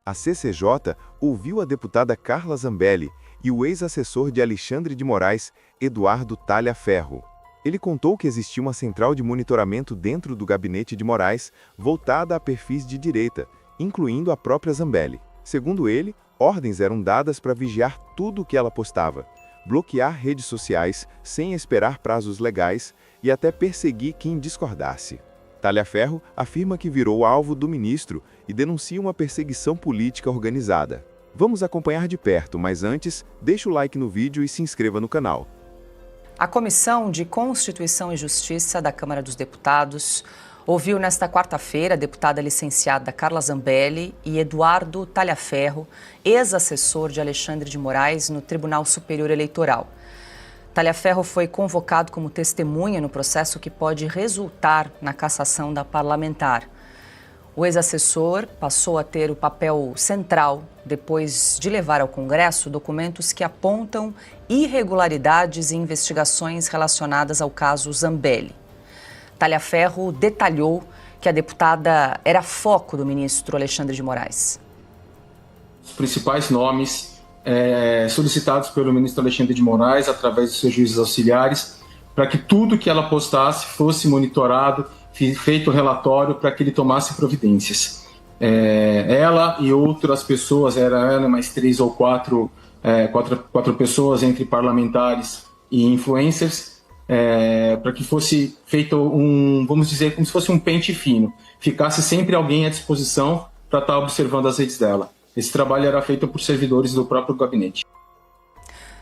A CCJ ouviu a deputada Carla Zambelli e o ex-assessor de Alexandre de Moraes, Eduardo Talhaferro. Ele contou que existia uma central de monitoramento dentro do gabinete de Moraes voltada a perfis de direita, incluindo a própria Zambelli. Segundo ele, ordens eram dadas para vigiar tudo o que ela postava, bloquear redes sociais sem esperar prazos legais e até perseguir quem discordasse. Talhaferro afirma que virou alvo do ministro e denuncia uma perseguição política organizada. Vamos acompanhar de perto, mas antes, deixe o like no vídeo e se inscreva no canal. A Comissão de Constituição e Justiça da Câmara dos Deputados ouviu nesta quarta-feira a deputada licenciada Carla Zambelli e Eduardo Talhaferro, ex-assessor de Alexandre de Moraes no Tribunal Superior Eleitoral. Talhaferro foi convocado como testemunha no processo que pode resultar na cassação da parlamentar. O ex-assessor passou a ter o papel central depois de levar ao Congresso documentos que apontam irregularidades e investigações relacionadas ao caso Zambelli. Talhaferro detalhou que a deputada era foco do ministro Alexandre de Moraes. Os principais nomes solicitados pelo ministro Alexandre de Moraes através dos seus juízes auxiliares para que tudo que ela postasse fosse monitorado, feito relatório para que ele tomasse providências. Ela e outras pessoas, era ela mais 3 ou 4 pessoas entre parlamentares e influencers, para que fosse feito vamos dizer, como se fosse um pente fino, ficasse sempre alguém à disposição para estar observando as redes dela. Esse trabalho era feito por servidores do próprio gabinete.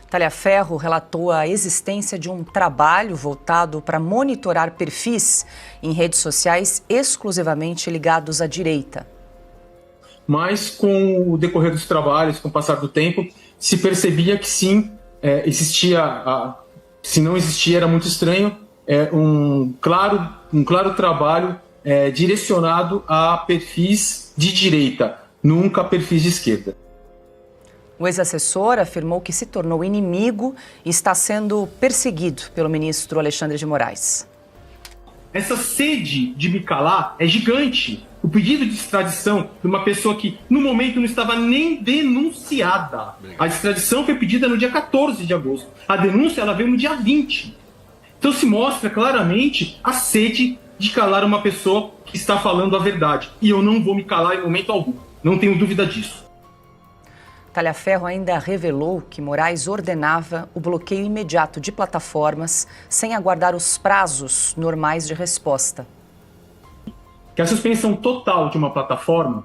Talhaferro relatou a existência de um trabalho voltado para monitorar perfis em redes sociais exclusivamente ligados à direita. Mas com o decorrer dos trabalhos, com o passar do tempo, se percebia que sim, existia, se não existia era muito estranho, um claro trabalho direcionado a perfis de direita, nunca perfis de esquerda. O ex-assessor afirmou que se tornou inimigo e está sendo perseguido pelo ministro Alexandre de Moraes. Essa sede de me calar é gigante. O pedido de extradição de uma pessoa que, no momento, não estava nem denunciada. A extradição foi pedida no dia 14 de agosto. A denúncia ela veio no dia 20. Então se mostra claramente a sede de calar uma pessoa que está falando a verdade. E eu não vou me calar em momento algum. Não tenho dúvida disso. Talhaferro ainda revelou que Moraes ordenava o bloqueio imediato de plataformas sem aguardar os prazos normais de resposta. Que a suspensão total de uma plataforma,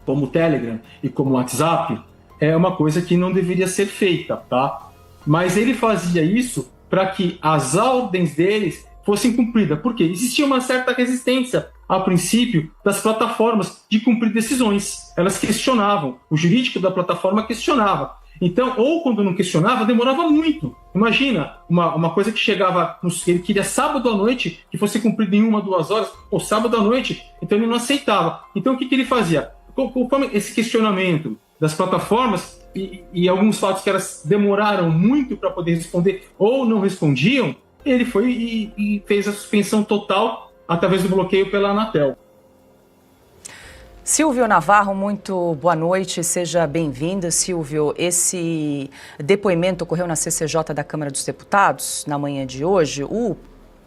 como o Telegram e como o WhatsApp, é uma coisa que não deveria ser feita, tá? Mas ele fazia isso para que as ordens deles fossem cumpridas, porque existia uma certa resistência, a princípio, das plataformas de cumprir decisões. Elas questionavam, o jurídico da plataforma questionava. Então, ou quando não questionava, demorava muito. Imagina, uma coisa que chegava, ele queria sábado à noite, que fosse cumprida em 1 ou 2 horas, ou sábado à noite, então ele não aceitava. Então, o que ele fazia? Como esse questionamento das plataformas e alguns fatos que elas demoraram muito para poder responder ou não respondiam, ele foi e fez a suspensão total através do bloqueio pela Anatel. Silvio Navarro, muito boa noite, seja bem-vindo. Silvio, esse depoimento ocorreu na CCJ da Câmara dos Deputados na manhã de hoje. O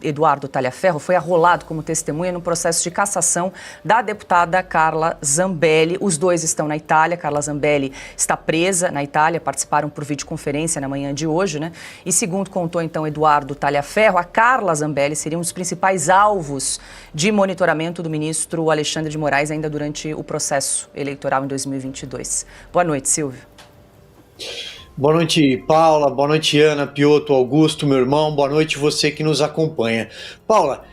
Eduardo Talhaferro foi arrolado como testemunha no processo de cassação da deputada Carla Zambelli. Os dois estão na Itália. Carla Zambelli está presa na Itália, participaram por videoconferência na manhã de hoje, né? E segundo contou então Eduardo Talhaferro, a Carla Zambelli seria um dos principais alvos de monitoramento do ministro Alexandre de Moraes ainda durante o processo eleitoral em 2022. Boa noite, Silvio. Boa noite, Paula. Boa noite, Ana, Piotr, Augusto, meu irmão. Boa noite, você que nos acompanha. Paula,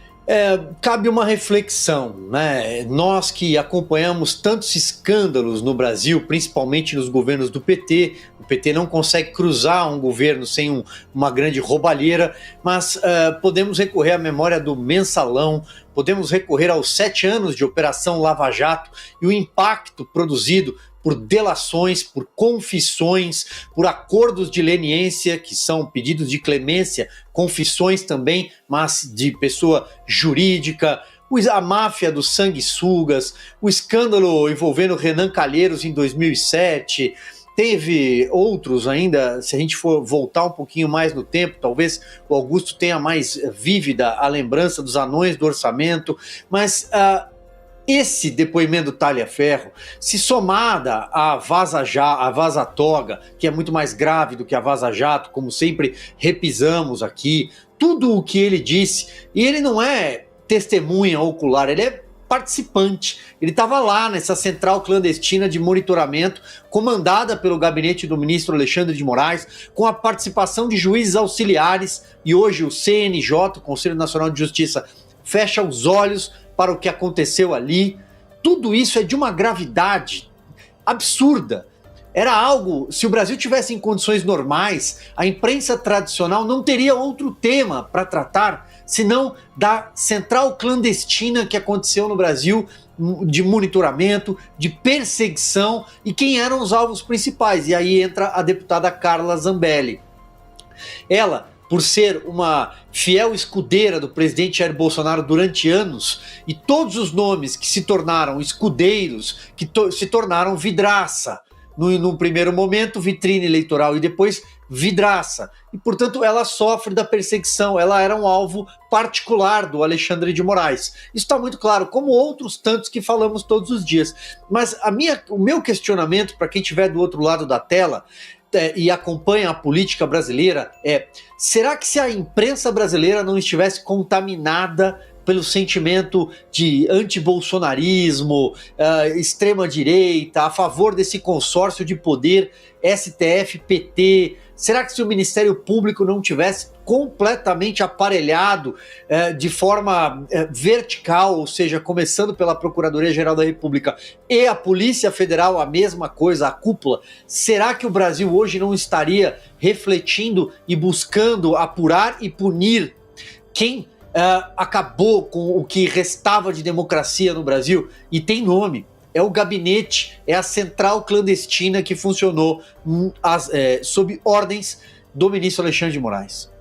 cabe uma reflexão, né? Nós que acompanhamos tantos escândalos no Brasil, principalmente nos governos do PT, o PT não consegue cruzar um governo sem uma grande roubalheira, mas podemos recorrer à memória do Mensalão, podemos recorrer aos 7 anos de Operação Lava Jato e o impacto produzido por delações, por confissões, por acordos de leniência, que são pedidos de clemência, confissões também, mas de pessoa jurídica, a máfia dos sanguessugas, o escândalo envolvendo Renan Calheiros em 2007, teve outros ainda, se a gente for voltar um pouquinho mais no tempo, talvez o Augusto tenha mais vívida a lembrança dos anões do orçamento, mas esse depoimento do Talhaferro, se somada à Vaza Toga, que é muito mais grave do que a Vaza Jato, como sempre repisamos aqui, tudo o que ele disse, e ele não é testemunha ocular, ele é participante, ele estava lá nessa central clandestina de monitoramento, comandada pelo gabinete do ministro Alexandre de Moraes, com a participação de juízes auxiliares, e hoje o CNJ, o Conselho Nacional de Justiça, fecha os olhos para o que aconteceu ali. Tudo isso é de uma gravidade absurda. Era algo, se o Brasil tivesse em condições normais, a imprensa tradicional não teria outro tema para tratar, senão da central clandestina que aconteceu no Brasil, de monitoramento, de perseguição, e quem eram os alvos principais. E aí entra a deputada Carla Zambelli. Ela, por ser uma fiel escudeira do presidente Jair Bolsonaro durante anos, e todos os nomes que se tornaram escudeiros, que se tornaram vidraça. No primeiro momento, vitrine eleitoral, e depois vidraça. E, portanto, ela sofre da perseguição, ela era um alvo particular do Alexandre de Moraes. Isso está muito claro, como outros tantos que falamos todos os dias. Mas o meu questionamento, para quem estiver do outro lado da tela, e acompanha a política brasileira, será que se a imprensa brasileira não estivesse contaminada pelo sentimento de antibolsonarismo, extrema-direita, a favor desse consórcio de poder STF, PT, será que se o Ministério Público não tivesse completamente aparelhado de forma vertical, ou seja, começando pela Procuradoria-Geral da República e a Polícia Federal, a mesma coisa, a cúpula, será que o Brasil hoje não estaria refletindo e buscando apurar e punir quem acabou com o que restava de democracia no Brasil? E tem nome, é o gabinete, é a central clandestina que funcionou sob ordens do ministro Alexandre de Moraes.